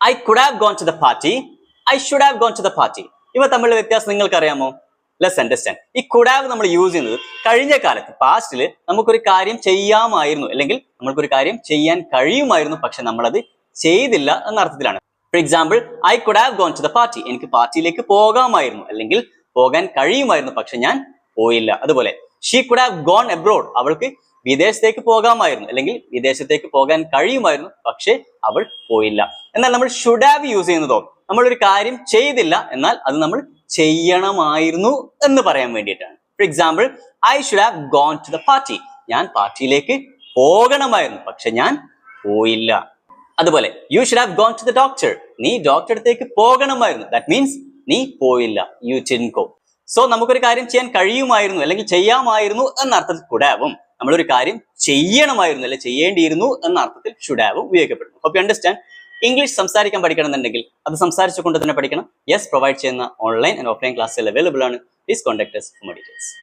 I could have gone to the party, I should have gone to the party. ഇവ തമ്മിലുള്ള വ്യത്യാസം നിങ്ങൾക്ക് അറിയാമോ? Let's understand. ഈ കുഡ് ഹാവ് നമ്മൾ യൂസ് ചെയ്യുന്നത് കഴിഞ്ഞ കാലത്ത് പാസ്റ്റിൽ നമുക്കൊരു കാര്യം ചെയ്യാമായിരുന്നു, അല്ലെങ്കിൽ നമുക്കൊരു കാര്യം ചെയ്യാൻ കഴിയുമായിരുന്നു, പക്ഷെ നമ്മളത് ചെയ്തില്ല എന്ന അർത്ഥത്തിലാണ്. For example, I could have gone to the party, എനിക്ക് പാർട്ടിയിലേക്ക് പോകാമായിരുന്നു അല്ലെങ്കിൽ പോകാൻ കഴിയുമായിരുന്നു, പക്ഷെ ഞാൻ പോയില്ല. അതുപോലെ she could have gone abroad, അവൾക്ക് വിദേശത്തേക്ക് പോകാമായിരുന്നു അല്ലെങ്കിൽ വിദേശത്തേക്ക് പോകാൻ കഴിയുമായിരുന്നു, പക്ഷെ അവൾ പോയില്ല. എന്നാൽ നമ്മൾ ഷുഡ് ഹാവ് യൂസ് ചെയ്യുന്നതോ നമ്മളൊരു കാര്യം ചെയ്തില്ല, എന്നാൽ അത് നമ്മൾ ചെയ്യണമായിരുന്നു എന്ന് പറയാൻ വേണ്ടിയിട്ടാണ്. For example, I should have gone to the party, ഞാൻ പാർട്ടിയിലേക്ക് പോകണമായിരുന്നു, പക്ഷെ ഞാൻ പോയില്ല. അതുപോലെ you should have gone to the doctor, നീ ഡോക്ടർ അടുത്തേക്ക് പോകണമായിരുന്നു, ദാറ്റ് മീൻസ് നീ പോയില്ല, യു ഡിഡ്ന്റ് ഗോ. സോ നമുക്കൊരു കാര്യം ചെയ്യാൻ കഴിയുമായിരുന്നു അല്ലെങ്കിൽ ചെയ്യാമായിരുന്നു എന്ന അർത്ഥത്തിൽ കുഡ് ഹാവും, നമ്മളൊരു കാര്യം ചെയ്യണമായിരുന്നു അല്ലെങ്കിൽ ചെയ്യേണ്ടിയിരുന്നു എന്ന അർത്ഥത്തിൽ ഷുഡ് ഹാവും ഉപയോഗിക്കപ്പെടുന്നു. Hope you understand. ഇംഗ്ലീഷ് സംസാരിക്കാൻ പഠിക്കണമെന്നുണ്ടെങ്കിൽ അത് സംസാരിച്ചുകൊണ്ട് തന്നെ പഠിക്കണം. യെസ് പ്രൊവൈഡ് ചെയ്യുന്ന ഓൺലൈൻ ആൻഡ് ഓഫ്ലൈൻ ക്ലാസ്സുകൾ അവൈലബിൾ ആണ്. Please contact us for more details.